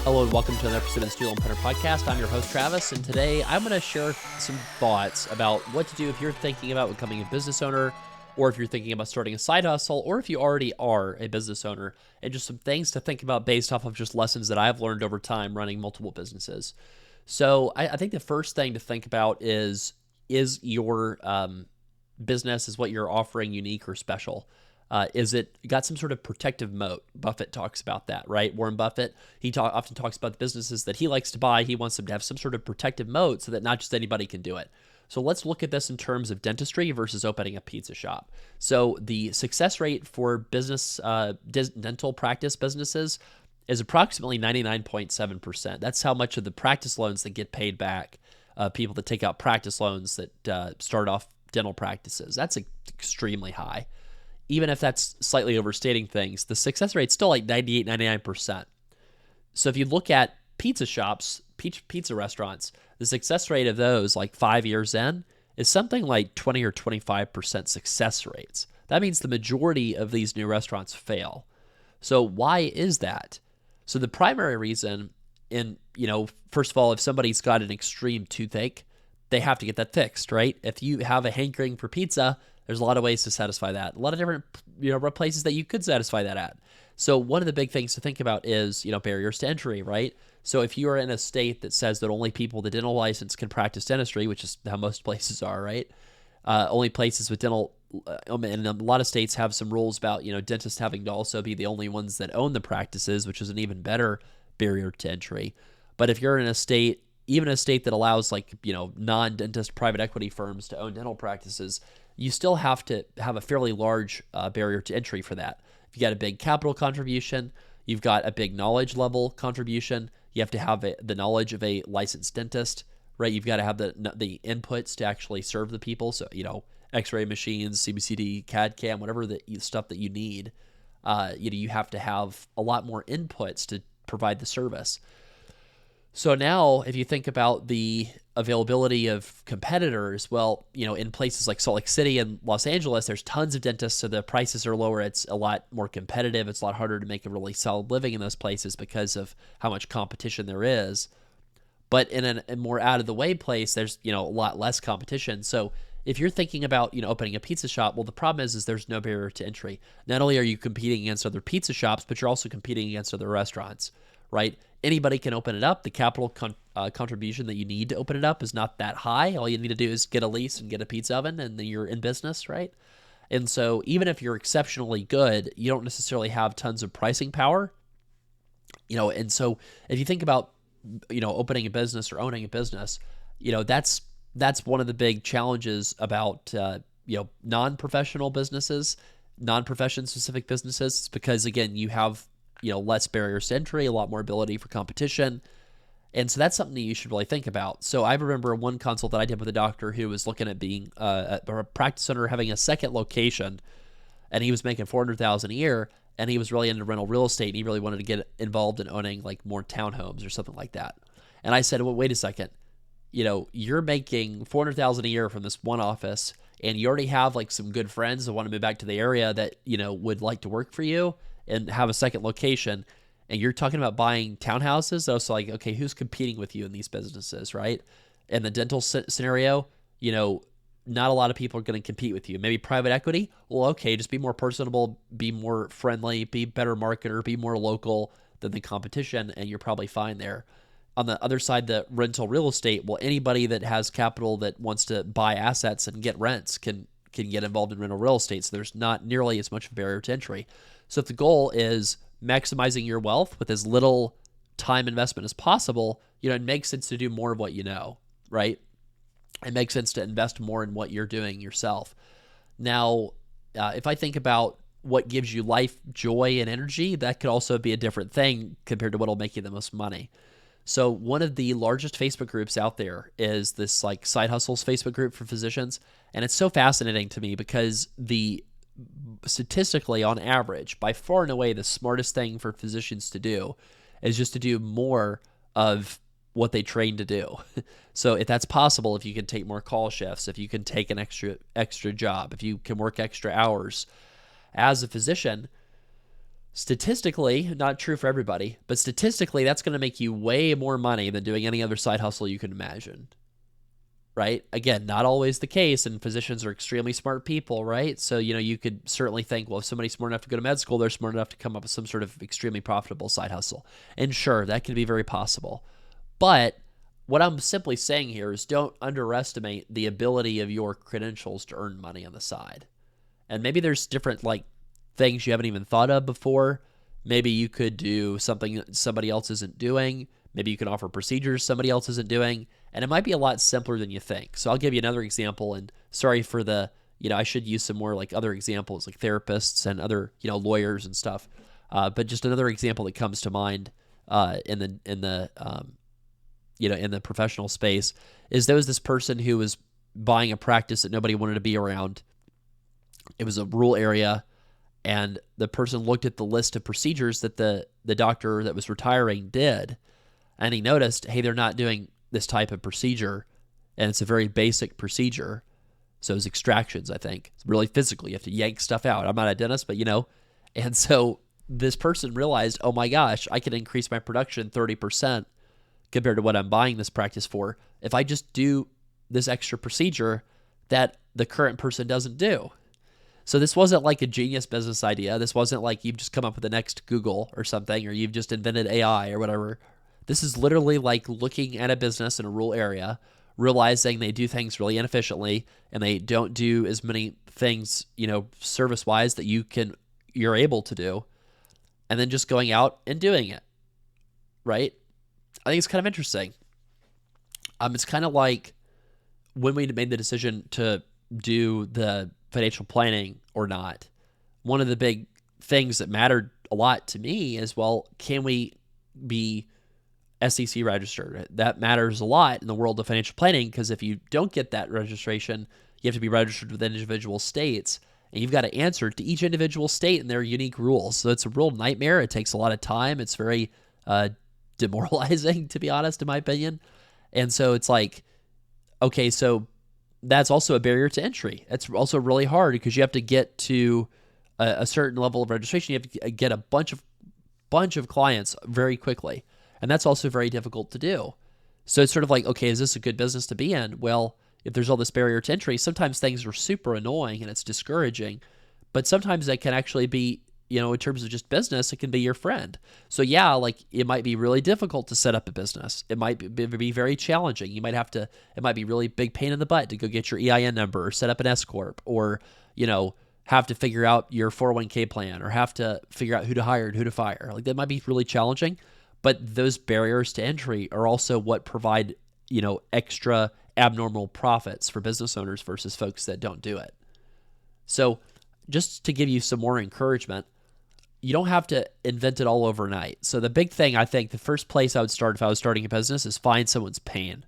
Hello and welcome to another episode of the Student Loan Punter Podcast. I'm your host, Travis, and today I'm going to share some thoughts about what to do if you're thinking about becoming a business owner, or if you're thinking about starting a side hustle, or if you already are a business owner, and just some things to think about based off of just lessons that I've learned over time running multiple businesses. So I think the first thing to think about is your business, is what you're offering unique or special? Is it got some sort of protective moat? Buffett talks about that, right? Warren Buffett, often talks about the businesses that he likes to buy. He wants them to have some sort of protective moat so that not just anybody can do it. So let's look at this in terms of dentistry versus opening a pizza shop. So the success rate for business dental practice businesses is approximately 99.7%. That's how much of the practice loans that get paid back, people that take out practice loans that start off dental practices. That's extremely high. Even if that's slightly overstating things, the success rate's still like 98, 99%. So if you look at pizza shops, pizza restaurants, the success rate of those like 5 years in is something like 20 or 25% success rates. That means the majority of these new restaurants fail. So why is that? So the primary reason first of all, if somebody's got an extreme toothache, they have to get that fixed, right? If you have a hankering for pizza, there's a lot of ways to satisfy that. A lot of different, places that you could satisfy that at. So one of the big things to think about is, barriers to entry, right? So if you are in a state that says that only people with a dental license can practice dentistry, which is how most places are, right? Only places with dental, and a lot of states have some rules about, dentists having to also be the only ones that own the practices, which is an even better barrier to entry. But if you're in a state, even a state that allows non-dentist private equity firms to own dental practices, you still have to have a fairly large barrier to entry for that. If you got a big capital contribution, you've got a big knowledge level contribution, you have to have the knowledge of a licensed dentist, right? You've got to have the inputs to actually serve the people. So, x-ray machines, CBCD, CAD, CAM, whatever the stuff that you need, you have to have a lot more inputs to provide the service. So now if you think about the availability of competitors, well, in places like Salt Lake City and Los Angeles, there's tons of dentists, so the prices are lower. It's a lot more competitive. It's a lot harder to make a really solid living in those places because of how much competition there is. But in a more out-of-the-way place, there's, a lot less competition. So if you're thinking about, opening a pizza shop, well, the problem is there's no barrier to entry. Not only are you competing against other pizza shops, but you're also competing against other restaurants, right? Anybody can open it up. The capital contribution that you need to open it up is not that high. All you need to do is get a lease and get a pizza oven, and then you're in business, right? And so even if you're exceptionally good, you don't necessarily have tons of pricing power. And so if you think about, opening a business or owning a business, that's one of the big challenges about, non-professional businesses, non-profession specific businesses, because again, you have less barriers to entry, a lot more ability for competition. And so that's something that you should really think about. So I remember one consult that I did with a doctor who was looking at being a practice owner, having a second location, and he was making $400,000 a year, and he was really into rental real estate, and he really wanted to get involved in owning like more townhomes or something like that. And I said, well, wait a second, you're making $400,000 a year from this one office, and you already have like some good friends that want to move back to the area that, would like to work for you and have a second location, and you're talking about buying townhouses. So like, okay, who's competing with you in these businesses, right? In the dental scenario, not a lot of people are going to compete with you. Maybe private equity. Well, okay, just be more personable, be more friendly, be better marketer, be more local than the competition, and you're probably fine there. On the other side, the rental real estate, well, anybody that has capital that wants to buy assets and get rents can get involved in rental real estate. So there's not nearly as much of a barrier to entry. So if the goal is maximizing your wealth with as little time investment as possible, it makes sense to do more of what you know, right? It makes sense to invest more in what you're doing yourself. Now, if I think about what gives you life, joy, and energy, that could also be a different thing compared to what will make you the most money. So one of the largest Facebook groups out there is this like Side Hustles Facebook group for physicians. And it's so fascinating to me because statistically on average, by far and away, the smartest thing for physicians to do is just to do more of what they train to do. So if that's possible, if you can take more call shifts, if you can take an extra job, if you can work extra hours as a physician, Statistically, not true for everybody, but statistically, that's going to make you way more money than doing any other side hustle you can imagine, right? Again, not always the case, and physicians are extremely smart people, right? So, you could certainly think, well, if somebody's smart enough to go to med school, they're smart enough to come up with some sort of extremely profitable side hustle. And sure, that can be very possible. But what I'm simply saying here is don't underestimate the ability of your credentials to earn money on the side. And maybe there's different things you haven't even thought of before. Maybe you could do something that somebody else isn't doing. Maybe you can offer procedures somebody else isn't doing. And it might be a lot simpler than you think. So I'll give you another example. And sorry for I should use some more other examples like therapists and other, lawyers and stuff. But just another example that comes to mind in the professional space is there was this person who was buying a practice that nobody wanted to be around. It was a rural area. And the person looked at the list of procedures that the doctor that was retiring did, and he noticed, hey, they're not doing this type of procedure, and it's a very basic procedure. So it's extractions, I think. It's really physical. You have to yank stuff out. I'm not a dentist, but And so this person realized, oh my gosh, I can increase my production 30% compared to what I'm buying this practice for if I just do this extra procedure that the current person doesn't do. So this wasn't like a genius business idea. This wasn't like you've just come up with the next Google or something, or you've just invented AI or whatever. This is literally like looking at a business in a rural area, realizing they do things really inefficiently and they don't do as many things, service-wise that you're able to do, and then just going out and doing it, right? I think it's kind of interesting. It's kind of like when we made the decision to do the financial planning or not, one of the big things that mattered a lot to me is, well, can we be SEC registered? That matters a lot in the world of financial planning, because if you don't get that registration, you have to be registered with individual states, and you've got to answer to each individual state and their unique rules. So it's a real nightmare. It takes a lot of time. It's very demoralizing, to be honest, in my opinion. And so it's like, okay, so that's also a barrier to entry. It's also really hard because you have to get to a certain level of registration. You have to get a bunch of clients very quickly. And that's also very difficult to do. So it's sort of like, okay, is this a good business to be in? Well, if there's all this barrier to entry, sometimes things are super annoying and it's discouraging, but sometimes that can actually be, in terms of just business, it can be your friend. So yeah, it might be really difficult to set up a business. It might be very challenging. It might be really big pain in the butt to go get your EIN number or set up an S Corp, or, have to figure out your 401k plan, or have to figure out who to hire and who to fire. That might be really challenging, but those barriers to entry are also what provide, extra abnormal profits for business owners versus folks that don't do it. So just to give you some more encouragement, you don't have to invent it all overnight. So the big thing, I think, the first place I would start if I was starting a business is find someone's pain.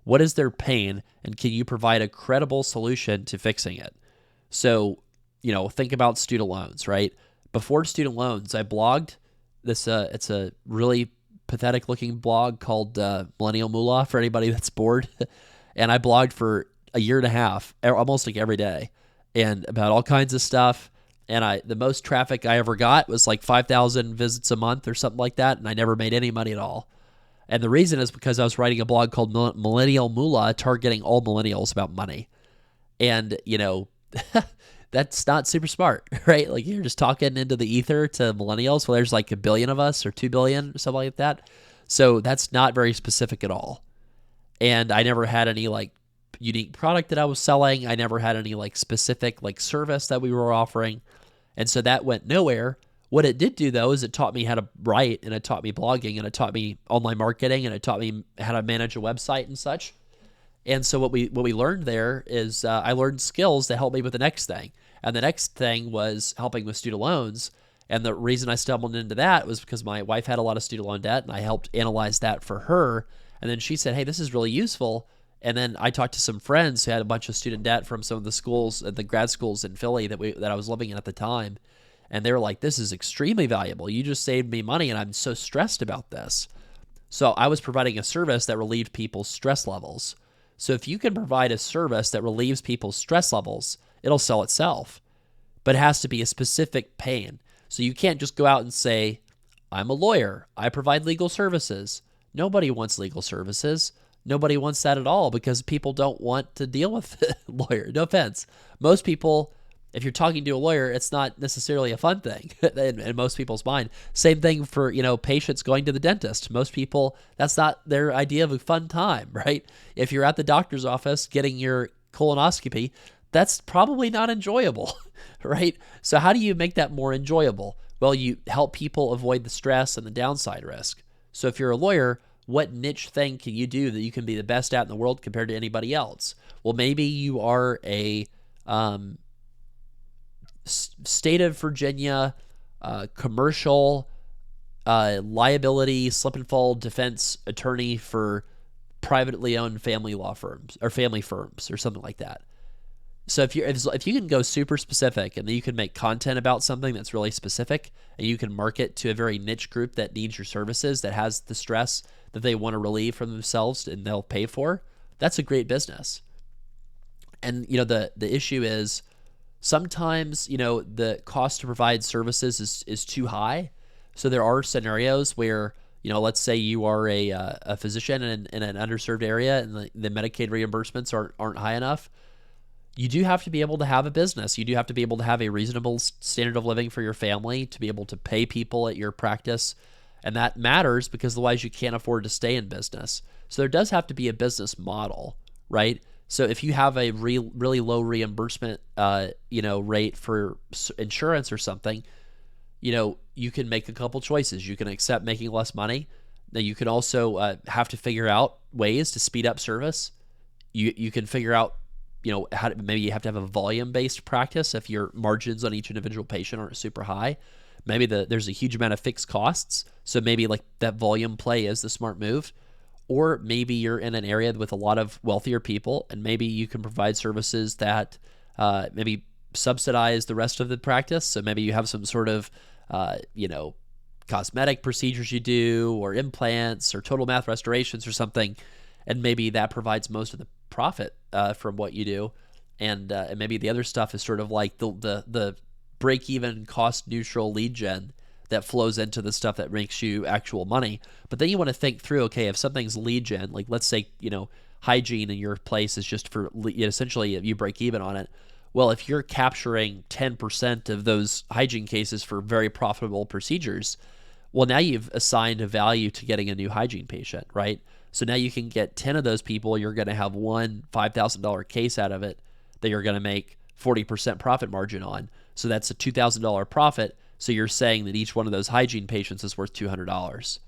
What is their pain, and can you provide a credible solution to fixing it? So, think about student loans, right? Before student loans, I blogged this. It's a really pathetic looking blog called Millennial Moolah for anybody that's bored. And I blogged for a year and a half, almost every day, and about all kinds of stuff. And the most traffic I ever got was 5,000 visits a month or something like that, and I never made any money at all. And the reason is because I was writing a blog called Millennial Moolah, targeting all millennials about money. And, that's not super smart, right? You're just talking into the ether to millennials. Well, there's 1 billion of us, or 2 billion, or something like that. So that's not very specific at all. And I never had any unique product that I was selling. I never had any specific service that we were offering. And so that went nowhere. What it did do, though, is it taught me how to write, and it taught me blogging, and it taught me online marketing, and it taught me how to manage a website and such. And so what we learned there is I learned skills that helped me with the next thing. And the next thing was helping with student loans. And the reason I stumbled into that was because my wife had a lot of student loan debt, and I helped analyze that for her. And then she said, hey, this is really useful. And then I talked to some friends who had a bunch of student debt from some of the schools, the grad schools in Philly that I was living in at the time. And they were like, this is extremely valuable. You just saved me money, and I'm so stressed about this. So I was providing a service that relieved people's stress levels. So if you can provide a service that relieves people's stress levels, it'll sell itself. But it has to be a specific pain. So you can't just go out and say, I'm a lawyer, I provide legal services. Nobody wants legal services. Nobody wants that at all because people don't want to deal with a lawyer. No offense. Most people, if you're talking to a lawyer, it's not necessarily a fun thing in most people's mind. Same thing for, patients going to the dentist. Most people, that's not their idea of a fun time, right? If you're at the doctor's office getting your colonoscopy, that's probably not enjoyable, right? So how do you make that more enjoyable? Well, you help people avoid the stress and the downside risk. So if you're a lawyer, what niche thing can you do that you can be the best at in the world compared to anybody else? Well, maybe you are a state of Virginia commercial liability slip and fall defense attorney for privately owned family law firms or family firms or something like that. So if you can go super specific and then you can make content about something that's really specific and you can market to a very niche group that needs your services, that has the stress that they want to relieve from themselves and they'll pay for, that's a great business. And the issue is sometimes the cost to provide services is too high. So there are scenarios where let's say you are a physician in an underserved area and the Medicaid reimbursements aren't high enough. You do have to be able to have a business. You do have to be able to have a reasonable standard of living for your family, to be able to pay people at your practice. And that matters because otherwise you can't afford to stay in business. So there does have to be a business model, right? So if you have a really low reimbursement, rate for insurance or something, you can make a couple choices. You can accept making less money. Now you can also have to figure out ways to speed up service. You can figure out maybe you have to have a volume-based practice if your margins on each individual patient aren't super high. Maybe there's a huge amount of fixed costs, so maybe like that volume play is the smart move. Or maybe you're in an area with a lot of wealthier people, and maybe you can provide services that maybe subsidize the rest of the practice. So maybe you have some sort of cosmetic procedures you do, or implants, or total mouth restorations or something, and maybe that provides most of the profit from what you do, and maybe the other stuff is sort of like the break-even, cost-neutral lead gen that flows into the stuff that makes you actual money. But then you want to think through, okay, if something's lead gen, like let's say hygiene in your place is just for essentially you break even on it. Well, if you're capturing 10% of those hygiene cases for very profitable procedures, well, now you've assigned a value to getting a new hygiene patient, right? So now you can get 10 of those people. You're going to have one $5,000 case out of it that you're going to make 40% profit margin on. So that's a $2,000 profit. So you're saying that each one of those hygiene patients is worth $200,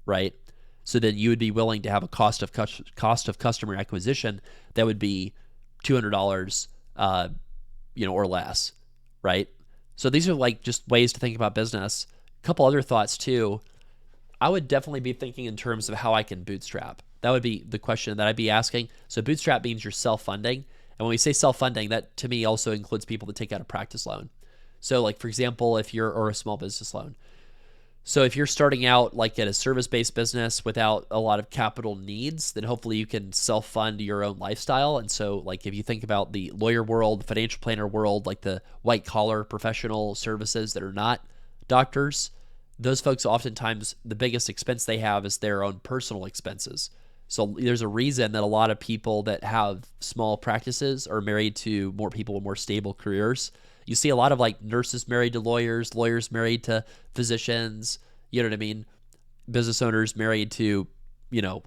right? So then you would be willing to have a cost of customer acquisition that would be $200, or less, right? So these are like just ways to think about business. A couple other thoughts too. I would definitely be thinking in terms of how I can bootstrap. That would be the question that I'd be asking. So bootstrap means you're self-funding. And when we say self-funding, that to me also includes people that take out a practice loan. So like, for example, or a small business loan. So if you're starting out like at a service-based business without a lot of capital needs, then hopefully you can self-fund your own lifestyle. And so like if you think about the lawyer world, the financial planner world, like the white-collar professional services that are not doctors, those folks oftentimes the biggest expense they have is their own personal expenses. So there's a reason that a lot of people that have small practices are married to more people with more stable careers. You see a lot of like nurses married to lawyers, lawyers married to physicians, you know what I mean? Business owners married to,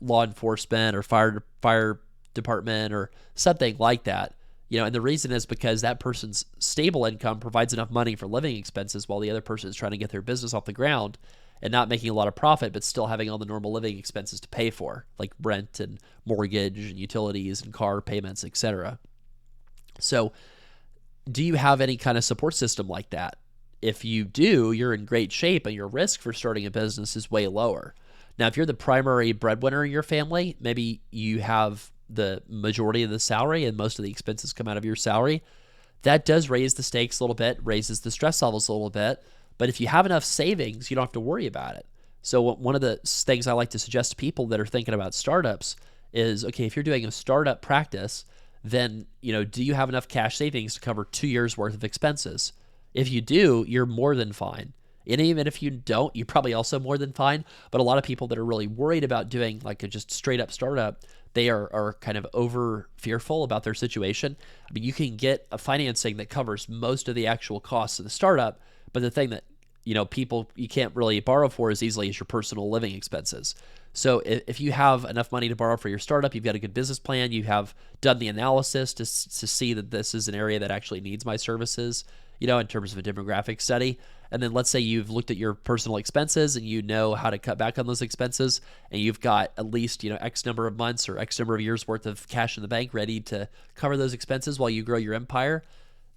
law enforcement or fire department or something like that. And the reason is because that person's stable income provides enough money for living expenses while the other person is trying to get their business off the ground and not making a lot of profit, but still having all the normal living expenses to pay for, like rent and mortgage and utilities and car payments, etc. So do you have any kind of support system like that? If you do, you're in great shape and your risk for starting a business is way lower. Now, if you're the primary breadwinner in your family, maybe you have the majority of the salary and most of the expenses come out of your salary. That does raise the stakes a little bit, raises the stress levels a little bit. But if you have enough savings, you don't have to worry about it. So one of the things I like to suggest to people that are thinking about startups is, okay, if you're doing a startup practice, then, do you have enough cash savings to cover 2 years worth of expenses? If you do, you're more than fine. And even if you don't, you're probably also more than fine. But a lot of people that are really worried about doing like a just straight up startup, they are kind of over fearful about their situation. I mean, you can get a financing that covers most of the actual costs of the startup, but the thing that people you can't really borrow for as easily as your personal living expenses. So if you have enough money to borrow for your startup, you've got a good business plan, you have done the analysis to see that this is an area that actually needs my services, in terms of a demographic study. And then let's say you've looked at your personal expenses and you know how to cut back on those expenses, and you've got at least, X number of months or X number of years worth of cash in the bank ready to cover those expenses while you grow your empire,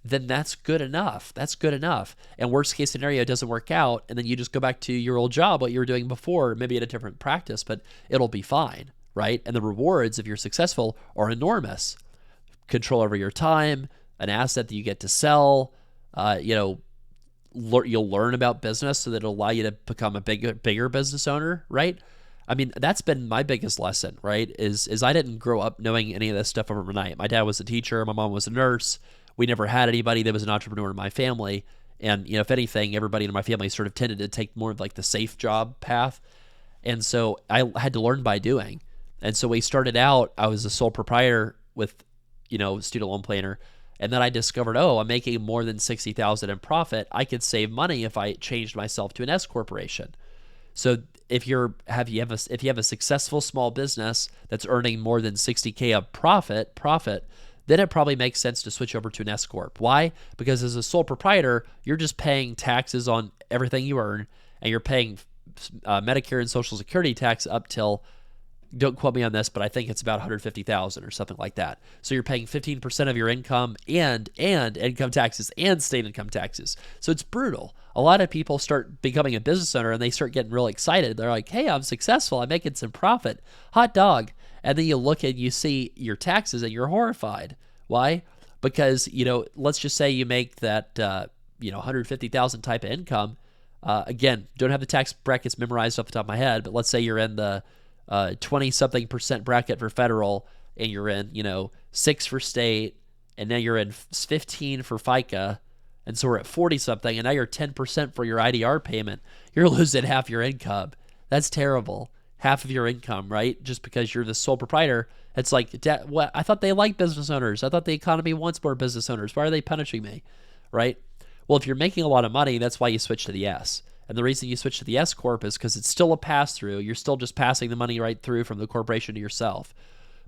then that's good enough. That's good enough. And worst case scenario, it doesn't work out, and then you just go back to your old job, what you were doing before, maybe at a different practice, but it'll be fine, right? And the rewards, if you're successful, are enormous. Control over your time, an asset that you get to sell, you'll learn about business so that it'll allow you to become a bigger business owner, right? I mean, that's been my biggest lesson, right? Is I didn't grow up knowing any of this stuff overnight. My dad was a teacher. My mom was a nurse. We never had anybody that was an entrepreneur in my family. And, if anything, everybody in my family sort of tended to take more of like the safe job path. And so I had to learn by doing. And so we started out, I was a sole proprietor with, student loan planner. And then I discovered, I'm making more than $60,000 in profit. I could save money if I changed myself to an S corporation. So if you have a successful small business that's earning more than $60K of profit, then it probably makes sense to switch over to an S corp. Why? Because as a sole proprietor, you're just paying taxes on everything you earn, and you're paying Medicare and Social Security tax up till, don't quote me on this, but I think it's about $150,000 or something like that. So you're paying 15% of your income and income taxes and state income taxes. So it's brutal. A lot of people start becoming a business owner and they start getting really excited. They're like, hey, I'm successful. I'm making some profit. Hot dog. And then you look and you see your taxes and you're horrified. Why? Because, let's just say you make that, 150,000 type of income. Again, don't have the tax brackets memorized off the top of my head, but let's say you're in the 20-something% bracket for federal, and you're in, 6 for state, and now you're in 15 for FICA, and so we're at 40-something, and now you're 10% for your IDR payment. You're losing half your income. That's terrible. Half of your income, right? Just because you're the sole proprietor. It's like, what? I thought they liked business owners. I thought the economy wants more business owners. Why are they punishing me, right? Well, if you're making a lot of money, that's why you switch to the S. And the reason you switch to the S corp is because it's still a pass-through. You're still just passing the money right through from the corporation to yourself.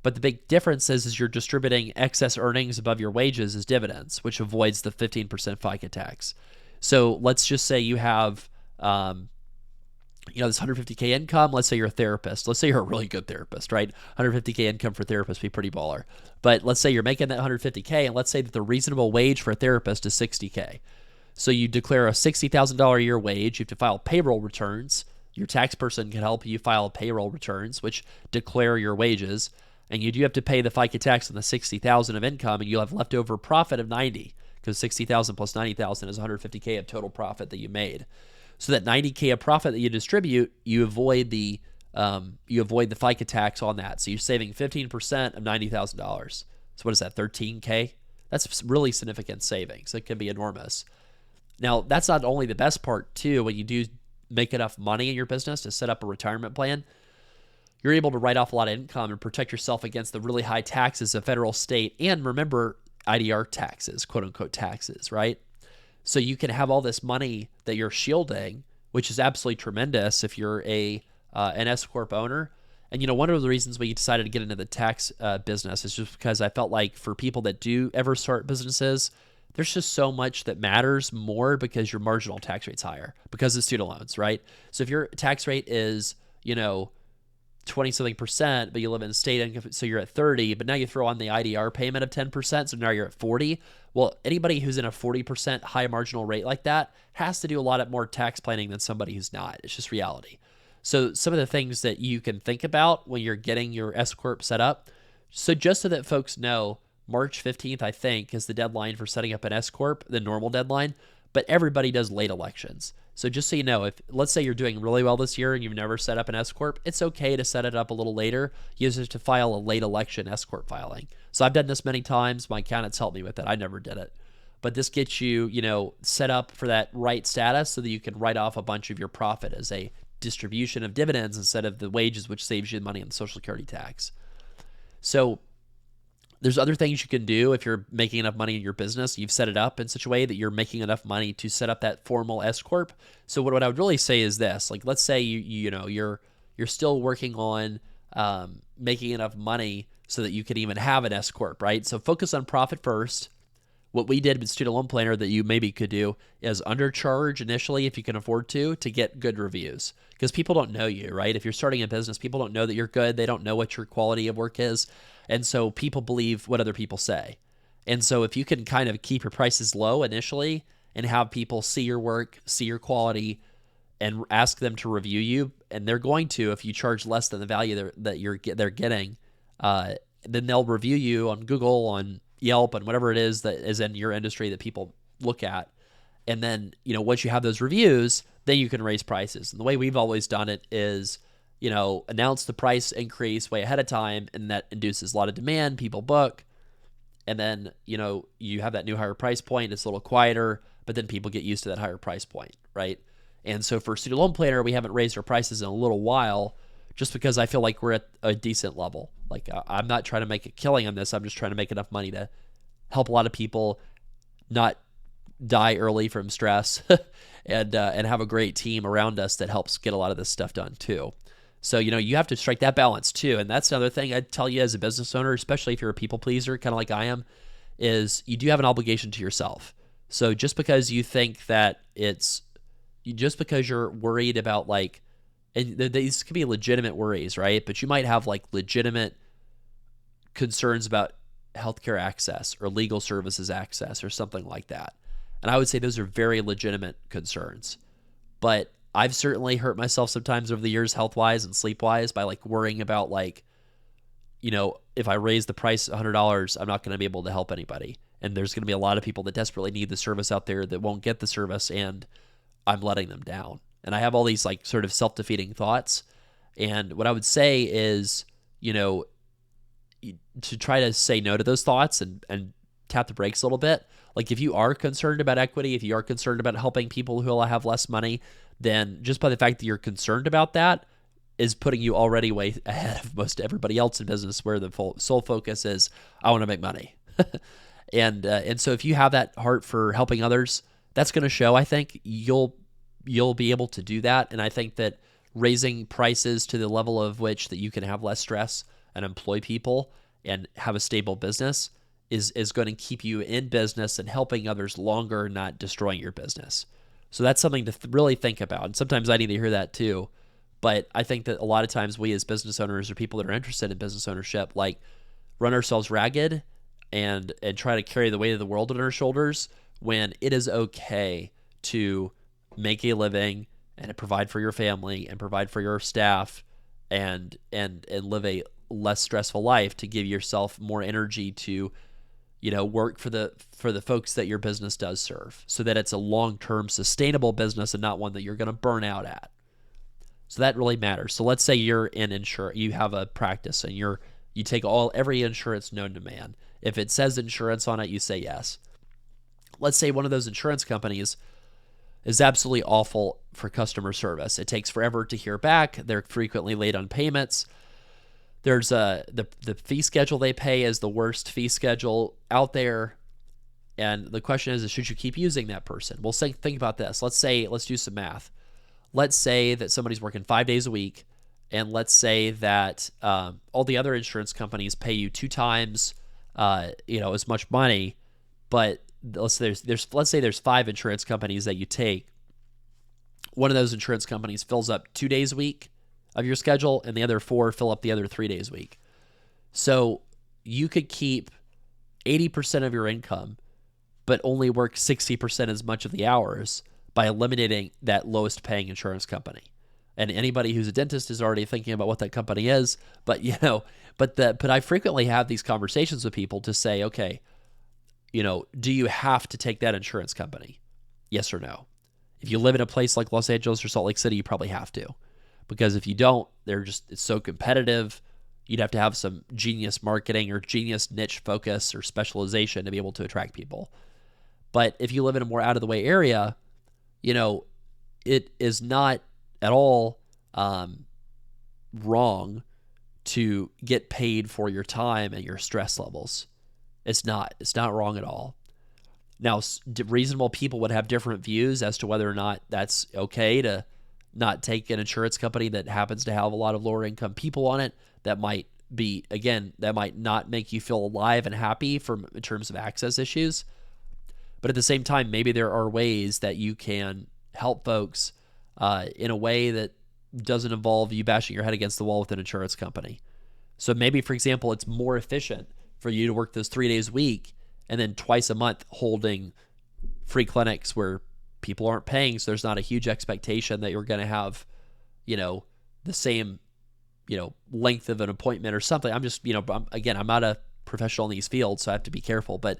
But the big difference is you're distributing excess earnings above your wages as dividends, which avoids the 15% FICA tax. So let's just say you have, this 150K income. Let's say you're a therapist. Let's say you're a really good therapist, right? 150K income for therapists would be pretty baller. But let's say you're making that 150K, and let's say that the reasonable wage for a therapist is 60K. So you declare a $60,000 a year wage. You have to file payroll returns. Your tax person can help you file payroll returns, which declare your wages. And you do have to pay the FICA tax on the $60,000 of income, and you'll have leftover profit of $90, because $60,000 plus $90,000 is $150K of total profit that you made. So that $90K of profit that you distribute, you avoid the FICA tax on that. So you're saving 15% of $90,000. So what is that, 13K? That's really significant savings. It can be enormous. Now, that's not only the best part, too. When you do make enough money in your business to set up a retirement plan, you're able to write off a lot of income and protect yourself against the really high taxes of federal, state, and remember, IDR taxes, quote-unquote taxes, right? So you can have all this money that you're shielding, which is absolutely tremendous if you're an S corp owner. And, one of the reasons we decided to get into the tax business is just because I felt like for people that do ever start businesses, there's just so much that matters more because your marginal tax rate's higher because of student loans, right? So if your tax rate is, 20-something%, but you live in state income, so you're at 30, but now you throw on the IDR payment of 10%, so now you're at 40. Well, anybody who's in a 40% high marginal rate like that has to do a lot more tax planning than somebody who's not. It's just reality. So some of the things that you can think about when you're getting your S Corp set up. So just so that folks know, March 15th, I think, is the deadline for setting up an S Corp, the normal deadline, but everybody does late elections. So just so you know, if let's say you're doing really well this year and you've never set up an S Corp, it's okay to set it up a little later. You just have to file a late election S Corp filing. So I've done this many times. My accountants helped me with it. I never did it. but this gets you, set up for that right status so that you can write off a bunch of your profit as a distribution of dividends instead of the wages, which saves you money on the Social Security tax. So there's other things you can do if you're making enough money in your business. You've set it up in such a way that you're making enough money to set up that formal S corp. So what I would really say is this: like, let's say you're still working on making enough money so that you can even have an S corp, right? So focus on profit first. What we did with Student Loan Planner that you maybe could do is undercharge initially if you can afford to get good reviews, because people don't know you, right? If you're starting a business, people don't know that you're good. They don't know what your quality of work is. And so people believe what other people say. And so if you can kind of keep your prices low initially and have people see your work, see your quality, and ask them to review you, and they're going to if you charge less than the value they're getting, then they'll review you on Google, on Yelp, and whatever it is that is in your industry that people look at. And then, once you have those reviews, then you can raise prices. And the way we've always done it is, announce the price increase way ahead of time, and that induces a lot of demand, people book. And then, you have that new higher price point. It's a little quieter, but then people get used to that higher price point, right? And so for Student Loan Planner, we haven't raised our prices in a little while just because I feel like we're at a decent level. Like, I'm not trying to make a killing on this. I'm just trying to make enough money to help a lot of people not die early from stress and have a great team around us that helps get a lot of this stuff done too. So, you have to strike that balance too. And that's another thing I'd tell you as a business owner, especially if you're a people pleaser, kind of like I am, is you do have an obligation to yourself. So just because you think that just because you're worried about and these could be legitimate worries, right? But you might have legitimate concerns about healthcare access or legal services access or something like that. And I would say those are very legitimate concerns. But I've certainly hurt myself sometimes over the years, health-wise and sleep-wise, by worrying about if I raise the price $100, I'm not going to be able to help anybody. And there's going to be a lot of people that desperately need the service out there that won't get the service, and I'm letting them down. And I have all these sort of self-defeating thoughts. And what I would say is, to try to say no to those thoughts and tap the brakes a little bit. If you are concerned about equity, if you are concerned about helping people who will have less money, then just by the fact that you're concerned about that is putting you already way ahead of most everybody else in business, where the sole focus is, I want to make money. And so if you have that heart for helping others, that's going to show. I think you'll be able to do that. And I think that raising prices to the level of which that you can have less stress and employ people and have a stable business is going to keep you in business and helping others longer, not destroying your business. So that's something to really think about. And sometimes I need to hear that too. But I think that a lot of times we as business owners or people that are interested in business ownership, run ourselves ragged and try to carry the weight of the world on our shoulders, when it is okay to make a living and provide for your family and provide for your staff and live a less stressful life, to give yourself more energy to work for the folks that your business does serve, so that it's a long-term sustainable business and not one that you're going to burn out at. So that really matters. So let's say you're in insurance, you have a practice, and you take every insurance known to man. If it says insurance on it, you say yes. Let's say one of those insurance companies is absolutely awful for customer service. It takes forever to hear back. They're frequently late on payments. There's the fee schedule they pay is the worst fee schedule out there. And the question is should you keep using that person? Well, think about this. Let's do some math. Let's say that somebody's working 5 days a week, and let's say that all the other insurance companies pay you 2 times as much money, but let's say there's 5 insurance companies that you take. One of those insurance companies fills up 2 days a week of your schedule, and the other 4 fill up the other 3 days a week. So you could keep 80% of your income, but only work 60% as much of the hours by eliminating that lowest paying insurance company. And anybody who's a dentist is already thinking about what that company is. But but I frequently have these conversations with people to say, okay, do you have to take that insurance company? Yes or no? If you live in a place like Los Angeles or Salt Lake City, you probably have to. Because if you don't, it's so competitive. You'd have to have some genius marketing or genius niche focus or specialization to be able to attract people. But if you live in a more out of the way area, you know, it is not at all wrong to get paid for your time and your stress levels. It's not wrong at all. Now, reasonable people would have different views as to whether or not that's okay to not take an insurance company that happens to have a lot of lower income people on it. That might be, again, that might not make you feel alive and happy in terms of access issues. But at the same time, maybe there are ways that you can help folks in a way that doesn't involve you bashing your head against the wall with an insurance company. So maybe, for example, it's more efficient for you to work those 3 days a week and then twice a month holding free clinics where people aren't paying, so there's not a huge expectation that you're going to have, the same, length of an appointment or something. I'm just, I'm not a professional in these fields, so I have to be careful, but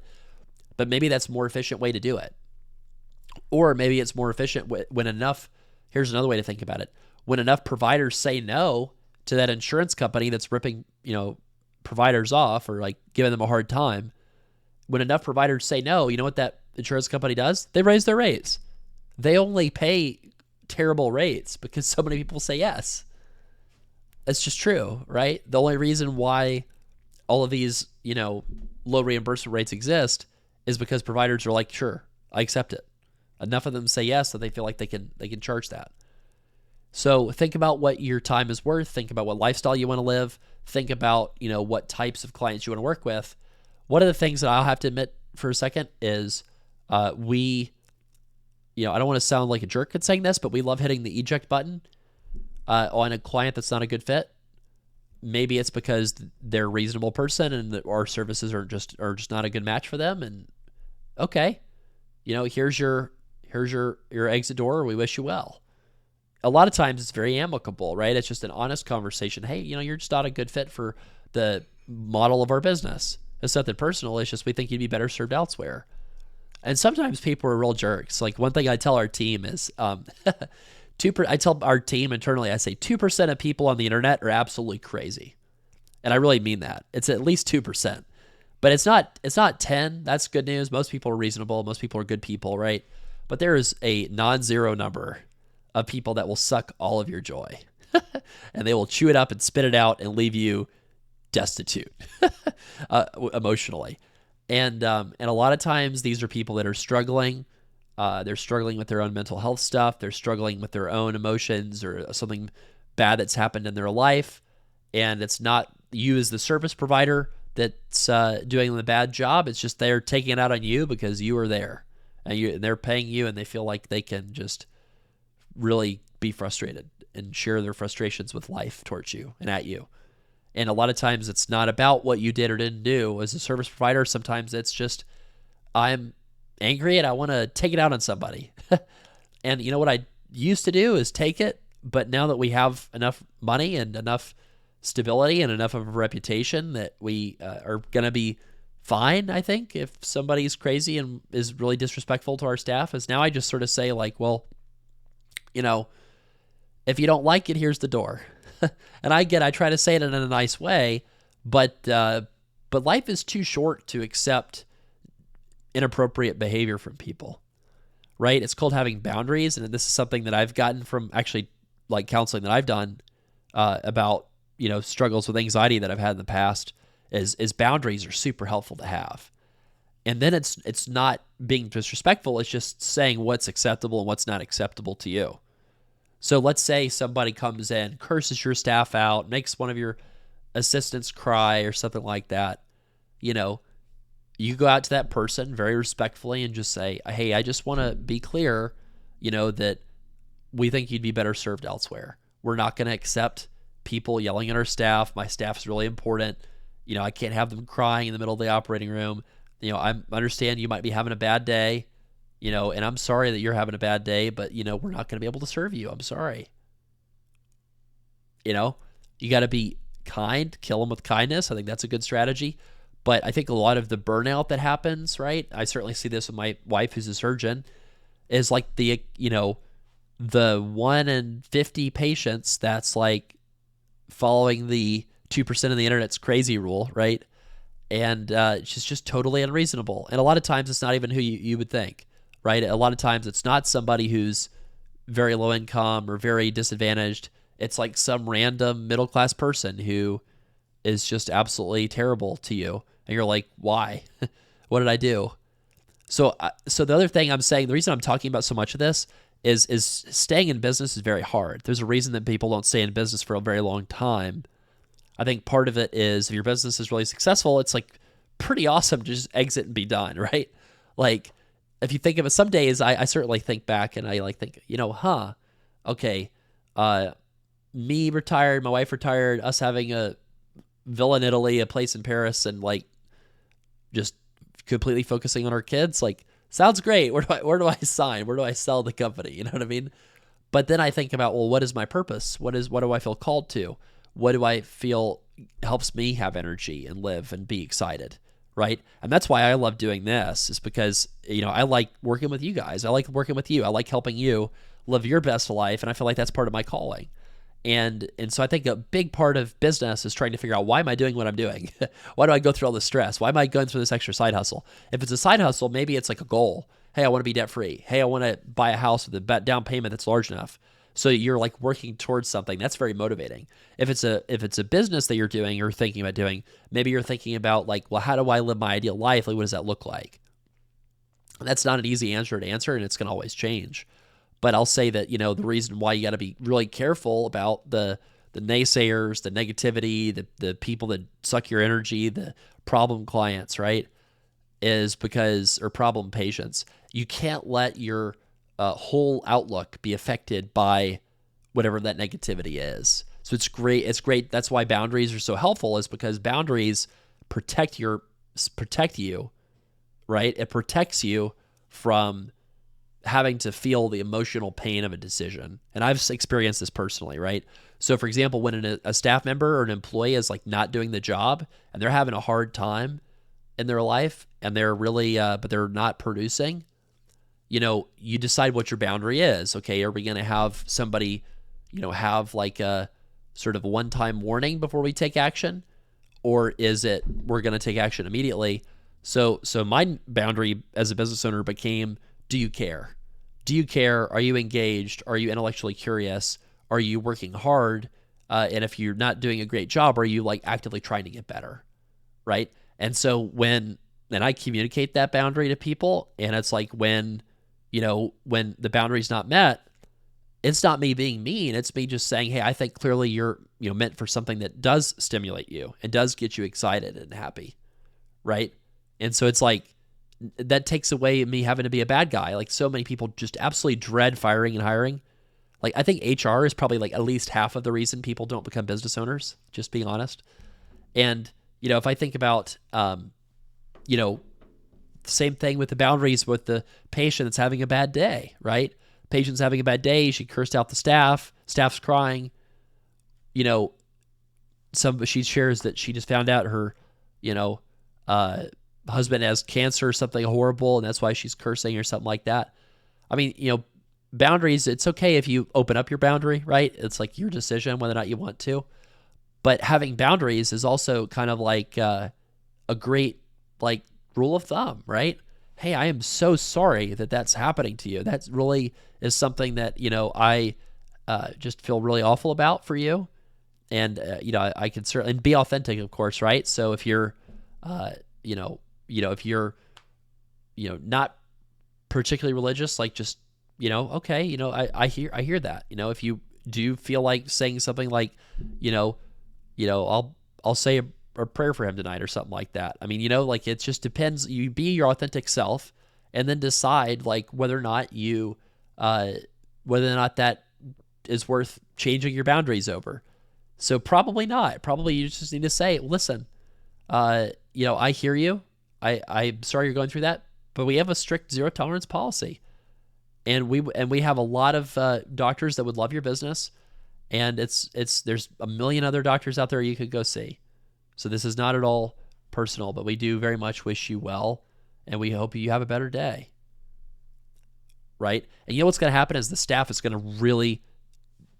maybe that's a more efficient way to do it. Or maybe it's more efficient when enough, here's another way to think about it. When enough providers say no to that insurance company that's ripping, providers off or like giving them a hard time, when enough providers say no, you know what that insurance company does? They raise their rates. They only pay terrible rates because so many people say yes. That's just true, right? The only reason why all of these, low reimbursement rates exist is because providers are like, sure, I accept it. Enough of them say yes that they feel like they can charge that. So think about what your time is worth. Think about what lifestyle you want to live. Think about, what types of clients you want to work with. One of the things that I'll have to admit for a second is I don't want to sound like a jerk at saying this, but we love hitting the eject button on a client that's not a good fit. Maybe it's because they're a reasonable person and our services are just not a good match for them. And okay, here's your exit door. We wish you well. A lot of times it's very amicable, right? It's just an honest conversation. Hey, you're just not a good fit for the model of our business. It's nothing personal. It's just we think you'd be better served elsewhere. And sometimes people are real jerks. Like one thing I tell our team is, I tell our team internally, I say 2% of people on the internet are absolutely crazy. And I really mean that. It's at least 2%. But it's not 10. That's good news. Most people are reasonable. Most people are good people, right? But there is a non-zero number of people that will suck all of your joy. And they will chew it up and spit it out and leave you destitute emotionally. And a lot of times these are people that are struggling. They're struggling with their own mental health stuff. They're struggling with their own emotions or something bad that's happened in their life. And it's not you as the service provider that's doing the bad job. It's just they're taking it out on you because you are there. And they're paying you and they feel like they can just really be frustrated and share their frustrations with life towards you and at you. And a lot of times it's not about what you did or didn't do as a service provider. Sometimes it's just, I'm angry and I want to take it out on somebody. And what I used to do is take it. But now that we have enough money and enough stability and enough of a reputation that we are going to be fine, I think, if somebody's crazy and is really disrespectful to our staff, is now I just sort of say like, well, if you don't like it, here's the door. And I try to say it in a nice way, but life is too short to accept inappropriate behavior from people, right? It's called having boundaries. And this is something that I've gotten from actually like counseling that I've done about, struggles with anxiety that I've had in the past is boundaries are super helpful to have. And then it's not being disrespectful. It's just saying what's acceptable and what's not acceptable to you. So let's say somebody comes in, curses your staff out, makes one of your assistants cry or something like that. You go out to that person very respectfully and just say, hey, I just want to be clear, that we think you'd be better served elsewhere. We're not going to accept people yelling at our staff. My staff's really important. I can't have them crying in the middle of the operating room. I understand you might be having a bad day. And I'm sorry that you're having a bad day, but, we're not going to be able to serve you. I'm sorry. You got to be kind, kill them with kindness. I think that's a good strategy. But I think a lot of the burnout that happens, right? I certainly see this with my wife, who's a surgeon, is like the 1 in 50 patients that's like following the 2% of the internet's crazy rule, right? And it's just totally unreasonable. And a lot of times it's not even who you would think, right? A lot of times it's not somebody who's very low income or very disadvantaged. It's like some random middle-class person who is just absolutely terrible to you. And you're like, why? What did I do? So the other thing I'm saying, the reason I'm talking about so much of this is staying in business is very hard. There's a reason that people don't stay in business for a very long time. I think part of it is if your business is really successful, it's like pretty awesome to just exit and be done, right? Like if you think of it, some days I certainly think back and I like think, okay, me retired, my wife retired, us having a villa in Italy, a place in Paris, and like just completely focusing on our kids, like sounds great. Where do I sign? Where do I sell the company? You know what I mean? But then I think about, well, what is my purpose? What do I feel called to? What do I feel helps me have energy and live and be excited, right? And that's why I love doing this, is because, I like working with you guys. I like working with you. I like helping you live your best life, and I feel like that's part of my calling. And so I think a big part of business is trying to figure out, why am I doing what I'm doing? Why do I go through all this stress? Why am I going through this extra side hustle? If it's a side hustle, maybe it's like a goal. Hey, I want to be debt free. Hey, I want to buy a house with a down payment that's large enough. So you're like working towards something that's very motivating. If it's a business that you're doing or thinking about doing, maybe you're thinking about like, well, how do I live my ideal life? Like, what does that look like? And that's not an easy answer to answer, and it's going to always change. But I'll say that, the reason why you got to be really careful about the naysayers, the negativity, the people that suck your energy, the problem clients, right, is because, or problem patients, you can't let your whole outlook be affected by whatever that negativity is. So it's great. It's great. That's why boundaries are so helpful, is because boundaries protect you, right? It protects you from having to feel the emotional pain of a decision. And I've experienced this personally, right? So for example, when a staff member or an employee is like not doing the job and they're having a hard time in their life and they're really, but they're not producing, you decide what your boundary is. Okay, are we going to have somebody, have like a sort of one-time warning before we take action? Or is it we're going to take action immediately? So my boundary as a business owner became, do you care? Do you care? Are you engaged? Are you intellectually curious? Are you working hard? And if you're not doing a great job, are you like actively trying to get better? Right? And so when I communicate that boundary to people, and it's like when the boundary's not met, it's not me being mean. It's me just saying, hey, I think clearly you're meant for something that does stimulate you and does get you excited and happy. Right? And so it's like, that takes away me having to be a bad guy. Like so many people just absolutely dread firing and hiring. Like I think HR is probably like at least half of the reason people don't become business owners, just being honest. And, if I think about, same thing with the boundaries with the patient that's having a bad day, right? Patient's having a bad day. She cursed out the staff's crying. She shares that she just found out her, husband has cancer or something horrible, and that's why she's cursing or something like that. I mean, boundaries, it's okay if you open up your boundary, right? It's like your decision whether or not you want to. But having boundaries is also kind of like a great like rule of thumb, right? Hey, I am so sorry that that's happening to you. That really is something that, I just feel really awful about for you. And, I can certainly be authentic, of course, right? So if you're, if you're, not particularly religious, like just, okay, I hear that, if you do feel like saying something like, I'll say a prayer for him tonight or something like that. I mean, like it just depends. You be your authentic self and then decide like whether or not that is worth changing your boundaries over. So probably not. Probably you just need to say, listen, I hear you. I'm sorry you're going through that, but we have a strict zero tolerance policy. And we have a lot of doctors that would love your business. And there's a million other doctors out there you could go see. So this is not at all personal, but we do very much wish you well, and we hope you have a better day. Right? And what's going to happen is the staff is going to really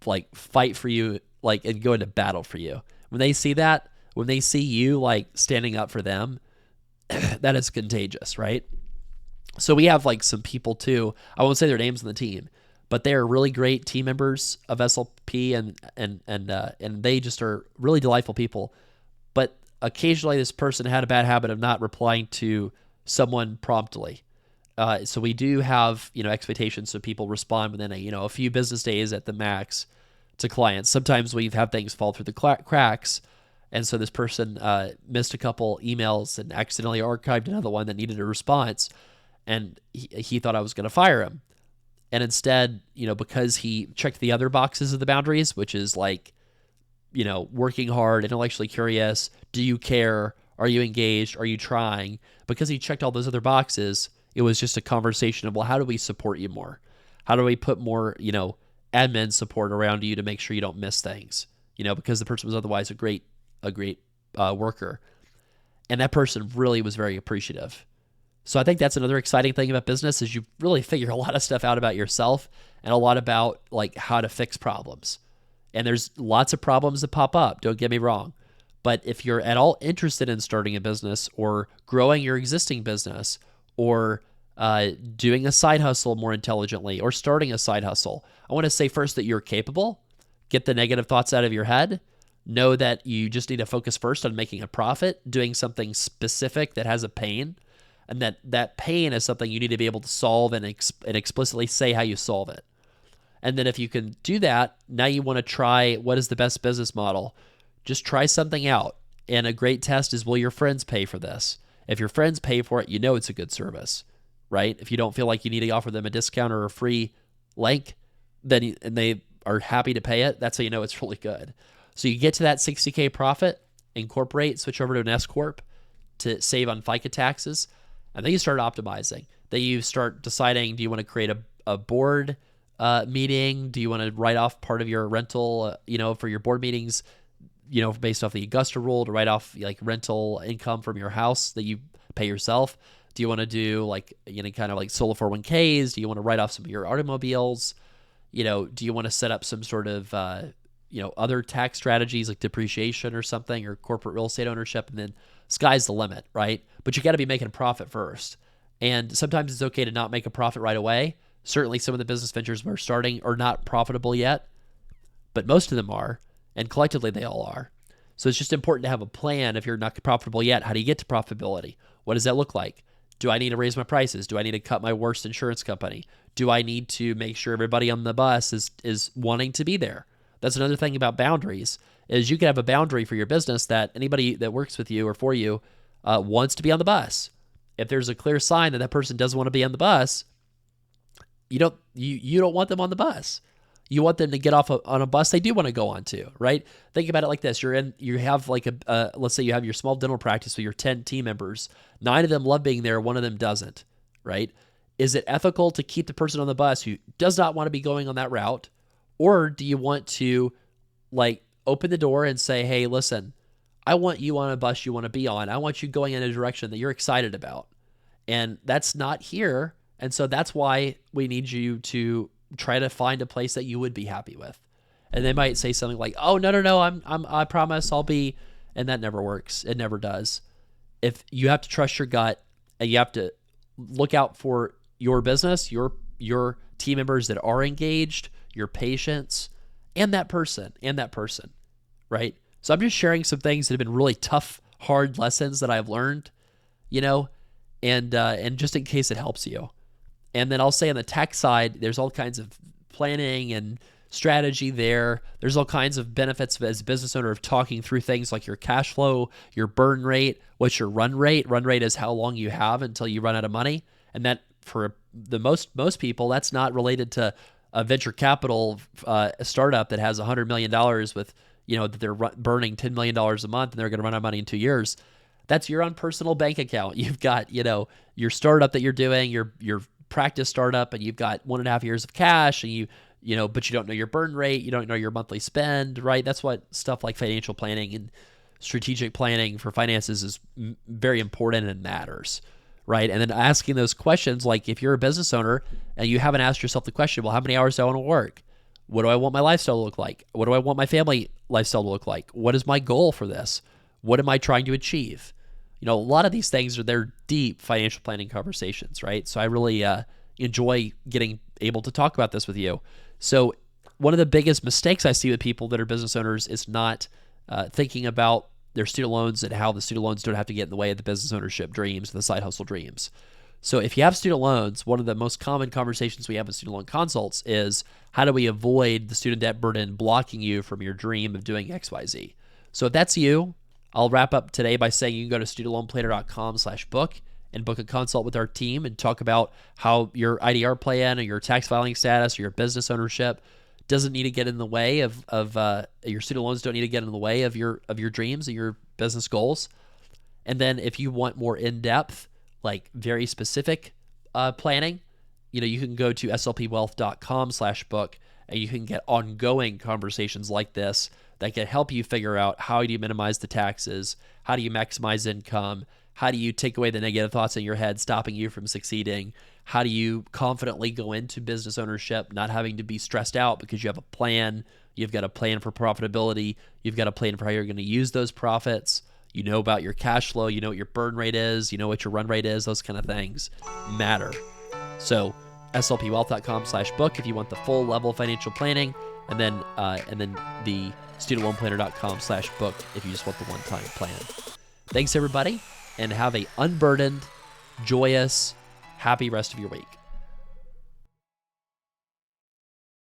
like fight for you, like, and go into battle for you. When they see that, when they see you like standing up for them, that is contagious, right? So we have like some people too. I won't say their names on the team, but they are really great team members of SLP, and they just are really delightful people. But occasionally, this person had a bad habit of not replying to someone promptly. So we do have expectations, so people respond within a few business days at the max to clients. Sometimes we have things fall through the cracks. And so this person missed a couple emails and accidentally archived another one that needed a response. And he thought I was going to fire him. And instead, because he checked the other boxes of the boundaries, which is like, working hard, intellectually curious, do you care? Are you engaged? Are you trying? Because he checked all those other boxes, it was just a conversation of, well, how do we support you more? How do we put more, admin support around you to make sure you don't miss things? Because the person was otherwise a great worker. And that person really was very appreciative. So I think that's another exciting thing about business is you really figure a lot of stuff out about yourself and a lot about like how to fix problems. And there's lots of problems that pop up, don't get me wrong. But if you're at all interested in starting a business or growing your existing business or doing a side hustle more intelligently or starting a side hustle, I want to say first that you're capable. Get the negative thoughts out of your head. Know that you just need to focus first on making a profit, doing something specific that has a pain, and that pain is something you need to be able to solve and explicitly say how you solve it. And then if you can do that, now you want to try what is the best business model. Just try something out. And a great test is, will your friends pay for this? If your friends pay for it, it's a good service, right? If you don't feel like you need to offer them a discount or a free link, and they are happy to pay it, that's how you know it's really good. So you get to that $60K profit, incorporate, switch over to an S Corp to save on FICA taxes, and then you start optimizing. Then you start deciding, do you want to create a board meeting? Do you want to write off part of your rental, for your board meetings, based off the Augusta rule to write off like rental income from your house that you pay yourself? Do you want to do like, kind of like solo 401ks? Do you want to write off some of your automobiles? Do you want to set up some sort of, other tax strategies like depreciation or something, or corporate real estate ownership? And then sky's the limit, right? But you got to be making a profit first. And sometimes it's okay to not make a profit right away. Certainly some of the business ventures we're starting are not profitable yet, but most of them are, and collectively they all are. So it's just important to have a plan. If you're not profitable yet, how do you get to profitability? What does that look like? Do I need to raise my prices? Do I need to cut my worst insurance company? Do I need to make sure everybody on the bus is wanting to be there? That's another thing about boundaries, is you can have a boundary for your business that anybody that works with you or for you wants to be on the bus. If there's a clear sign that that person doesn't want to be on the bus, you don't want them on the bus. You want them to get off on a bus they do want to go on to, right? Think about it like this. You have like let's say you have your small dental practice with your 10 team members. 9 of them love being there. 1 of them doesn't, right? Is it ethical to keep the person on the bus who does not want to be going on that route? Or do you want to like open the door and say, hey, listen, I want you on a bus you want to be on. I want you going in a direction that you're excited about. And that's not here. And so that's why we need you to try to find a place that you would be happy with. And they might say something like, oh, no, I promise I'll be, and that never works. It never does. If you have to trust your gut and you have to look out for your business, your team members that are engaged, your patients, and that person, right? So I'm just sharing some things that have been really tough, hard lessons that I've learned, and just in case it helps you. And then I'll say on the tech side, there's all kinds of planning and strategy there. There's all kinds of benefits as a business owner of talking through things like your cash flow, your burn rate, what's your run rate. Run rate is how long you have until you run out of money. And that for the most people, that's not related to a venture capital startup that has $100 million with, that they're burning $10 million a month and they're going to run out of money in 2 years. That's your own personal bank account. You've got, your startup that you're doing, your practice startup, and you've got 1.5 years of cash, and but you don't know your burn rate, you don't know your monthly spend, right? That's what stuff like financial planning and strategic planning for finances is very important and matters, right? And then asking those questions, like if you're a business owner and you haven't asked yourself the question, well, how many hours do I want to work? What do I want my lifestyle to look like? What do I want my family lifestyle to look like? What is my goal for this? What am I trying to achieve? You know, a lot of these things they're deep financial planning conversations, right? So I really enjoy getting able to talk about this with you. So one of the biggest mistakes I see with people that are business owners is not thinking about their student loans and how the student loans don't have to get in the way of the business ownership dreams, the side hustle dreams. So if you have student loans, one of the most common conversations we have in student loan consults is how do we avoid the student debt burden blocking you from your dream of doing XYZ? So if that's you, I'll wrap up today by saying you can go to studentloanplanner.com/book and book a consult with our team and talk about how your IDR plan or your tax filing status or your business ownership doesn't need to get in the way of your student loans don't need to get in the way of your dreams and your business goals. And then if you want more in-depth, like very specific planning, you can go to slpwealth.com/book and you can get ongoing conversations like this that can help you figure out how do you minimize the taxes, how do you maximize income, how do you take away the negative thoughts in your head stopping you from succeeding, how do you confidently go into business ownership not having to be stressed out because you have a plan, you've got a plan for profitability, you've got a plan for how you're going to use those profits, you know about your cash flow, you know what your burn rate is, you know what your run rate is, those kind of things matter. So slpwealth.com/book if you want the full level financial planning, and then the studentloanplanner.com/book if you just want the one-time plan. Thanks everybody, and have a unburdened, joyous, happy rest of your week.